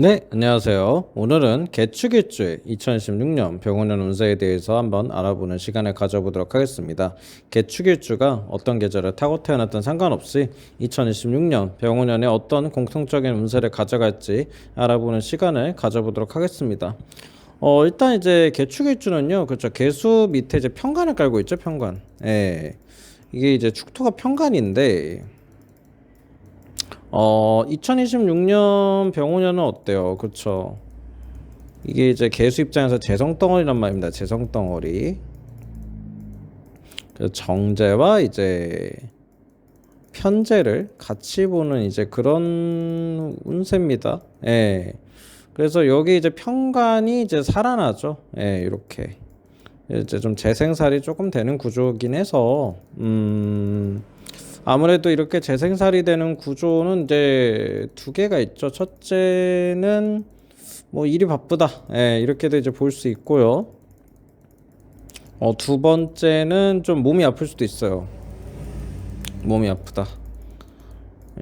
네, 안녕하세요. 오늘은 개축일주의 2016년 병원년 운세에 대해서 한번 알아보는 시간을 가져보도록 하겠습니다. 개축일주가 어떤 계절을 타고 태어났든 상관없이 2026년 병원년에 어떤 공통적인 운세를 가져갈지 알아보는 시간을 가져보도록 하겠습니다. 일단 이제 개축일주는요, 그렇죠. 개수 밑에 이제 편관을 깔고 있죠, 편관. 예. 이게 이제 축토가 편관인데, 2026년 병오년은 어때요? 그쵸? 이게 이제 개수 입장에서 재성덩어리란 말입니다. 재성덩어리. 그 정제와 이제 편제를 같이 보는 이제 그런 운세입니다. 예. 그래서 여기 이제 편관이 이제 살아나죠. 예, 이렇게. 이제 좀 재생살이 조금 되는 구조긴 해서, 아무래도 이렇게 재생살이 되는 구조는 이제 두 개가 있죠. 첫째는 뭐 일이 바쁘다. 예, 이렇게도 이제 볼 수 있고요. 두 번째는 좀 몸이 아플 수도 있어요. 몸이 아프다.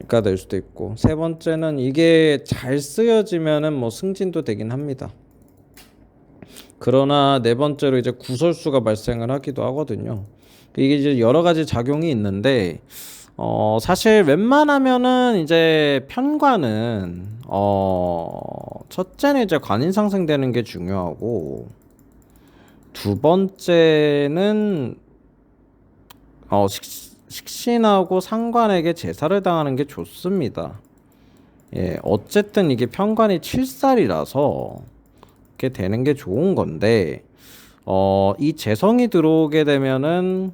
가 될 수도 있고. 세 번째는 이게 잘 쓰여지면은 뭐 승진도 되긴 합니다. 그러나 네 번째로 이제 구설수가 발생을 하기도 하거든요. 이게 이제 여러 가지 작용이 있는데, 사실 웬만하면은 이제 편관은, 첫째는 이제 관인 상승되는 게 중요하고, 두 번째는, 식신하고 상관에게 제사를 당하는 게 좋습니다. 예, 어쨌든 이게 편관이 7살이라서, 이렇게 되는 게 좋은 건데, 이 재성이 들어오게 되면은,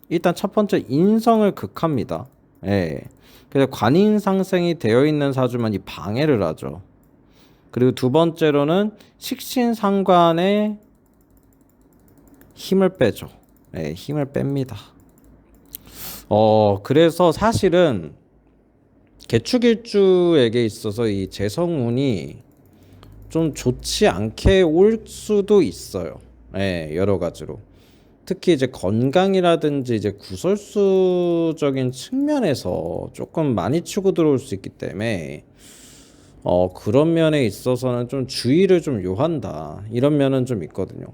일단 첫 번째 인성을 극합니다. 예. 그래서 관인 상생이 되어 있는 사주만 이 방해를 하죠. 그리고 두 번째로는 식신상관에 힘을 빼죠. 예, 힘을 뺍니다. 그래서 사실은 개축일주에게 있어서 이 재성운이 좀 좋지 않게 올 수도 있어요. 예, 여러 가지로. 특히 이제 건강이라든지 이제 구설수적인 측면에서 조금 많이 치고 들어올 수 있기 때문에 그런 면에 있어서는 좀 주의를 좀 요한다. 이런 면은 좀 있거든요.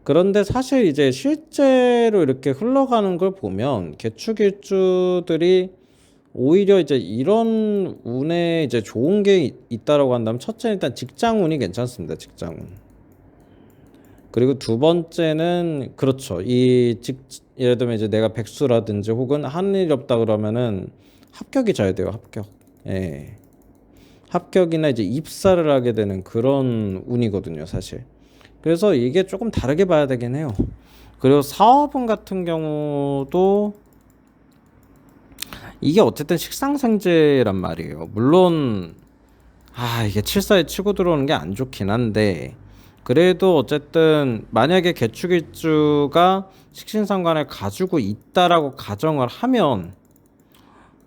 그런데 사실 이제 실제로 이렇게 흘러가는 걸 보면 개축일주들이 오히려 이제 이런 운에 이제 좋은 게 있다라고 한다면 첫째 일단 직장운이 괜찮습니다. 직장운. 그리고 두 번째는 그렇죠. 예를 들면 이제 내가 백수라든지 혹은 하는 일이 없다 그러면은 합격이 잘 돼요. 합격. 예. 합격이나 이제 입사를 하게 되는 그런 운이거든요, 사실. 그래서 이게 조금 다르게 봐야 되긴 해요. 그리고 사업운 같은 경우도 이게 어쨌든 식상생재란 말이에요. 물론 이게 칠사에 치고 들어오는 게 안 좋긴 한데 그래도 어쨌든 만약에 개축일주가 식신상관을 가지고 있다라고 가정을 하면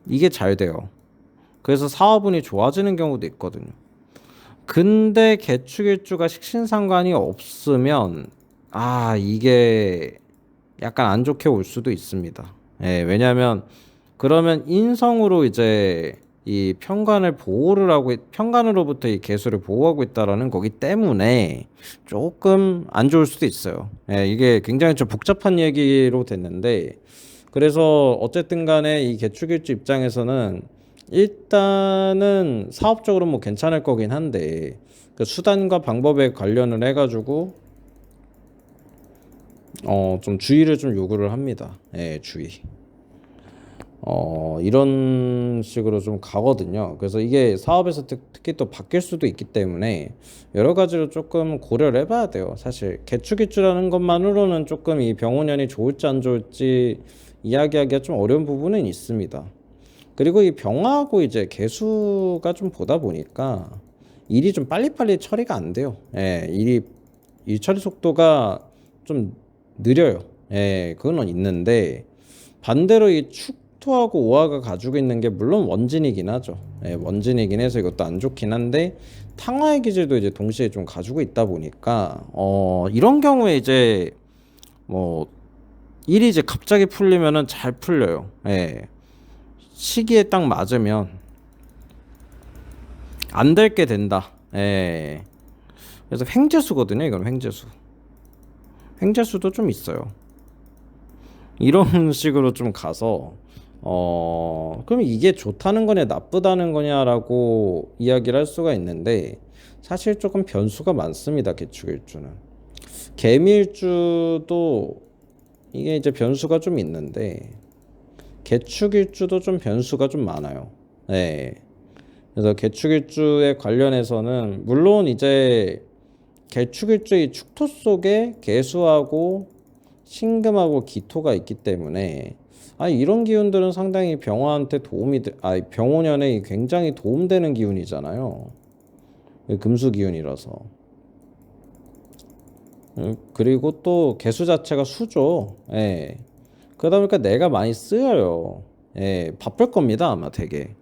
이게 잘 돼요. 그래서 사업운이 좋아지는 경우도 있거든요. 근데 개축일주가 식신상관이 없으면 이게 약간 안 좋게 올 수도 있습니다. 예, 왜냐하면 그러면 인성으로 이제 이 편관으로부터 이 개수를 보호하고 있다라는 거기 때문에 조금 안 좋을 수도 있어요. 예, 이게 굉장히 좀 복잡한 얘기로 됐는데 그래서 어쨌든 간에 이 개축일주 입장에서는 일단은 사업적으로 뭐 괜찮을 거긴 한데 그 수단과 방법에 관련을 해가지고 좀 주의를 좀 요구를 합니다. 예, 주의. 이런 식으로 좀 가거든요. 그래서 이게 사업에서 특히 또 바뀔 수도 있기 때문에 여러 가지로 조금 고려를 해봐야 돼요. 사실 개축일주라는 것만으로는 조금 이 병원년이 좋을지 안 좋을지 이야기하기가 좀 어려운 부분은 있습니다. 그리고 이 병하고 이제 개수가 좀 보다 보니까 일이 좀 빨리빨리 처리가 안 돼요. 예, 일 처리 속도가 좀 느려요. 예, 그건 있는데 반대로 이 축토하고 오화가 가지고 있는 게 물론 원진이긴 하죠. 예, 원진이긴 해서 이것도 안 좋긴 한데 탕화의 기질도 이제 동시에 좀 가지고 있다 보니까 이런 경우에 이제 뭐 일이 이제 갑자기 풀리면은 잘 풀려요. 예. 시기에 딱 맞으면 안 될 게 된다. 예. 그래서 횡재수거든요. 이건 횡재수. 횡재수도 좀 있어요. 이런 식으로 좀 가서 그럼 이게 좋다는 거냐 나쁘다는 거냐라고 이야기를 할 수가 있는데 사실 조금 변수가 많습니다. 개축일주는. 개미일주도 이게 이제 변수가 좀 있는데 개축일주도 좀 변수가 좀 많아요. 네. 그래서 개축일주에 관련해서는 물론 이제 개축일주의 축토 속에 개수하고 신금하고 기토가 있기 때문에 이런 기운들은 상당히 병화한테 병호년에 굉장히 도움되는 기운이잖아요. 금수 기운이라서. 그리고 또 개수 자체가 수죠. 예. 그러다 보니까 내가 많이 쓰여요. 예, 바쁠 겁니다, 아마 되게.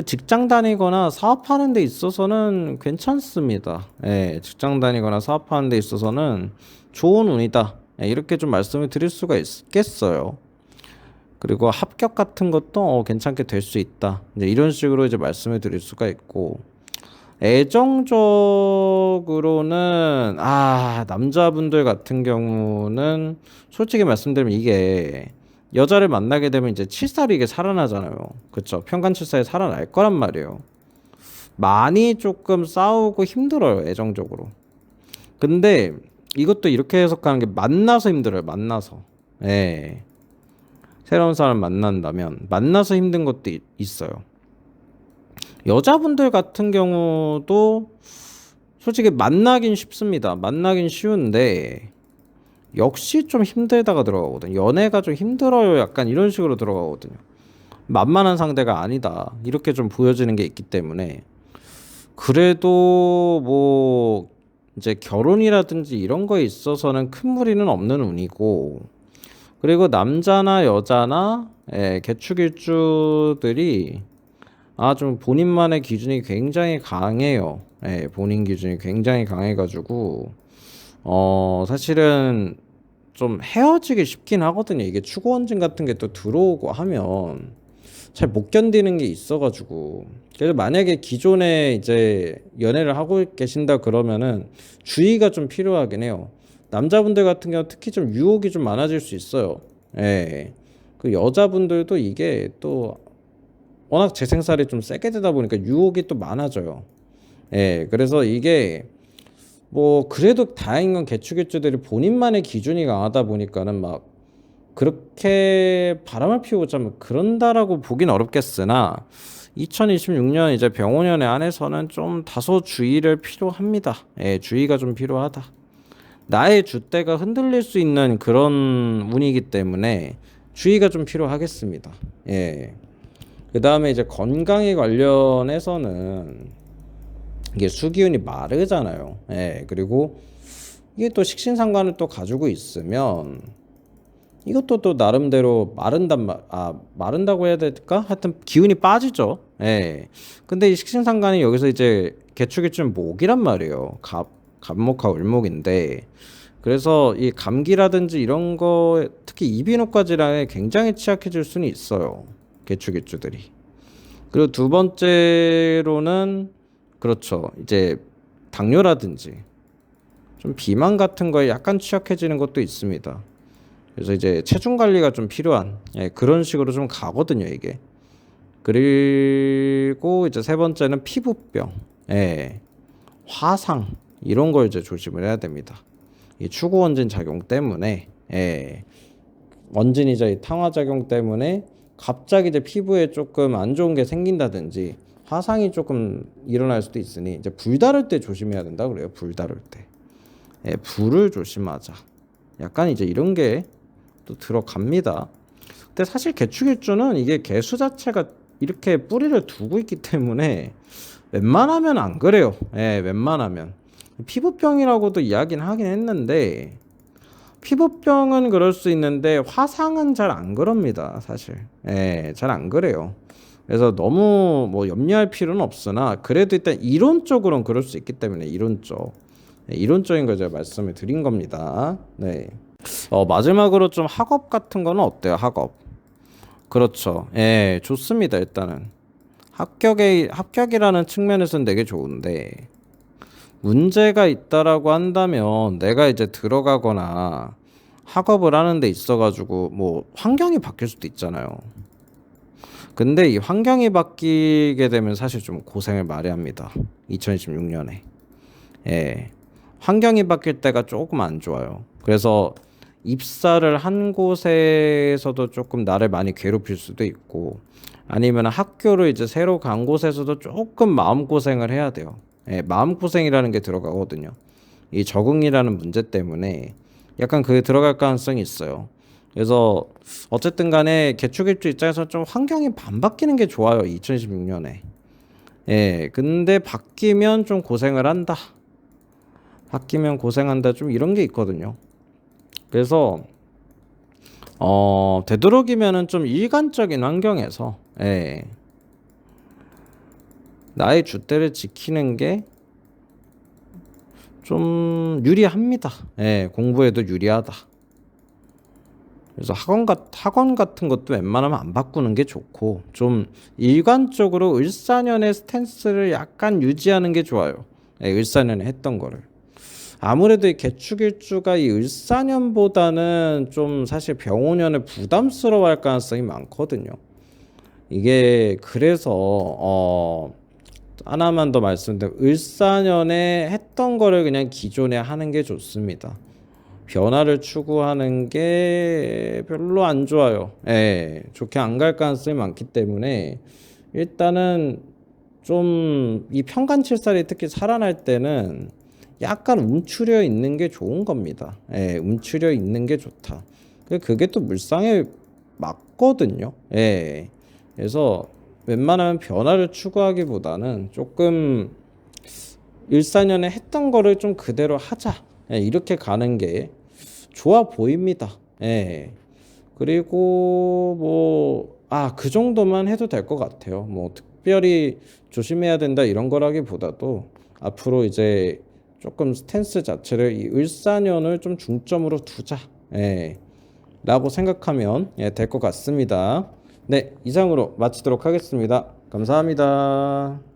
직장 다니거나 사업하는 데 있어서는 괜찮습니다. 예, 직장 다니거나 사업하는 데 있어서는 좋은 운이다. 예, 이렇게 좀 말씀을 드릴 수가 있겠어요. 그리고 합격 같은 것도 괜찮게 될 수 있다. 이제 이런 식으로 이제 말씀을 드릴 수가 있고, 애정적으로는 남자분들 같은 경우는 솔직히 말씀드리면 이게 여자를 만나게 되면 이제 칠살이 이게 살아나잖아요. 그쵸? 편간칠살이 살아날 거란 말이에요. 많이 조금 싸우고 힘들어요. 애정적으로. 근데 이것도 이렇게 해석하는 게 만나서 힘들어요. 만나서. 예. 새로운 사람 만난다면 만나서 힘든 것도 있어요. 여자분들 같은 경우도 솔직히 만나긴 쉽습니다. 만나긴 쉬운데 역시 좀 힘들다가 들어가거든요. 연애가 좀 힘들어요. 약간 이런 식으로 들어가거든요. 만만한 상대가 아니다. 이렇게 좀 보여지는 게 있기 때문에 그래도 뭐 이제 결혼이라든지 이런 거에 있어서는 큰 무리는 없는 운이고 그리고 남자나 여자나 개축일주들이 좀 본인만의 기준이 굉장히 강해요. 본인 기준이 굉장히 강해가지고 사실은 좀 헤어지기 쉽긴 하거든요. 이게 추구원진 같은 게 또 들어오고 하면 잘 못 견디는 게 있어가지고 그래서 만약에 기존에 이제 연애를 하고 계신다 그러면은 주의가 좀 필요하긴 해요. 남자분들 같은 경우 특히 좀 유혹이 좀 많아질 수 있어요. 예. 그 여자분들도 이게 또 워낙 재생살이 좀 세게 되다 보니까 유혹이 또 많아져요. 예. 그래서 이게 뭐 그래도 다행인 건 개축일주들이 본인만의 기준이 강하다 보니까는 막 그렇게 바람을 피우고자 그런다라고 보긴 어렵겠으나 2026년 이제 병오년에 안에서는 좀 다소 주의를 필요합니다. 예, 주의가 좀 필요하다. 나의 줏대가 흔들릴 수 있는 그런 운이기 때문에 주의가 좀 필요하겠습니다. 예. 그 다음에 이제 건강에 관련해서는 이게 수기운이 마르잖아요. 예. 그리고 이게 또 식신상관을 또 가지고 있으면 이것도 또 나름대로 마른다고 해야 될까? 하여튼 기운이 빠지죠. 예. 근데 이 식신상관이 여기서 이제 개축일주는 목이란 말이에요. 갑목과 을목인데 그래서 이 감기라든지 이런 거 특히 이비인후과 질환에 굉장히 취약해질 수는 있어요. 개축일주들이. 그리고 두 번째로는 그렇죠. 이제 당뇨라든지 좀 비만 같은 거에 약간 취약해지는 것도 있습니다. 그래서 이제 체중 관리가 좀 필요한 그런 식으로 좀 가거든요, 이게. 그리고 이제 세 번째는 피부병, 화상 이런 걸 이제 조심을 해야 됩니다. 이 추구 원진 작용 때문에 원진이자 이 탕화 작용 때문에 갑자기 이제 피부에 조금 안 좋은 게 생긴다든지 화상이 조금 일어날 수도 있으니 이제 불 다룰 때 조심해야 된다 그래요. 불 다룰 때. 불을 조심하자. 약간 이제 이런 게 또 들어갑니다. 근데 사실 개축일주는 이게 개수 자체가 이렇게 뿌리를 두고 있기 때문에 웬만하면 안 그래요. 웬만하면. 피부병이라고도 이야기는 하긴 했는데 피부병은 그럴 수 있는데 화상은 잘 안 그럽니다. 사실. 잘 안 그래요. 그래서 너무 뭐 염려할 필요는 없으나 그래도 일단 이론적으로는 그럴 수 있기 때문에 이론적인 걸 제가 말씀을 드린 겁니다. 네. 마지막으로 좀 학업 같은 거는 어때요? 학업. 그렇죠. 좋습니다. 일단은 합격이라는 측면에서는 되게 좋은데 문제가 있다라고 한다면 내가 이제 들어가거나 학업을 하는 데 있어가지고 뭐 환경이 바뀔 수도 있잖아요. 근데 이 환경이 바뀌게 되면 사실 좀 고생을 많이 합니다. 2026년에. 예. 환경이 바뀔 때가 조금 안 좋아요. 그래서 입사를 한 곳에서도 조금 나를 많이 괴롭힐 수도 있고, 아니면 학교를 이제 새로 간 곳에서도 조금 마음고생을 해야 돼요. 예, 마음고생이라는 게 들어가거든요. 이 적응이라는 문제 때문에 약간 그게 들어갈 가능성이 있어요. 그래서 어쨌든 간에 개축일주 입장에서 좀 환경이 안 바뀌는 게 좋아요. 2026년에. 예, 근데 바뀌면 좀 고생을 한다. 바뀌면 고생한다. 좀 이런 게 있거든요. 그래서 되도록이면은 좀 일관적인 환경에서 예, 나의 주대를 지키는 게 좀 유리합니다. 예, 공부에도 유리하다. 그래서 학원 같은 것도 웬만하면 안 바꾸는 게 좋고, 좀 일관적으로 을사년의 스탠스를 약간 유지하는 게 좋아요. 예, 을사년에 했던 거를. 아무래도 이 개축일주가 이 을사년보다는 좀 사실 병오년에 부담스러워할 가능성이 많거든요. 이게 그래서 하나만 더 말씀드리면, 을사년에 했던 거를 그냥 기존에 하는 게 좋습니다. 변화를 추구하는 게 별로 안 좋아요. 예, 좋게 안 갈 가능성이 많기 때문에 일단은 좀 이 편간칠살이 특히 살아날 때는 약간 움츠려 있는 게 좋은 겁니다. 예, 움츠려 있는 게 좋다. 그게 또 물상에 맞거든요. 예, 그래서 웬만하면 변화를 추구하기보다는 조금 일사년에 했던 거를 좀 그대로 하자. 예, 이렇게 가는 게 좋아 보입니다. 예. 그리고 뭐, 그 정도만 해도 될 것 같아요. 뭐, 특별히 조심해야 된다 이런 거라기보다도 앞으로 이제 조금 스탠스 자체를 이 을사년을 좀 중점으로 두자. 예. 라고 생각하면 될 것 같습니다. 네, 이상으로 마치도록 하겠습니다. 감사합니다.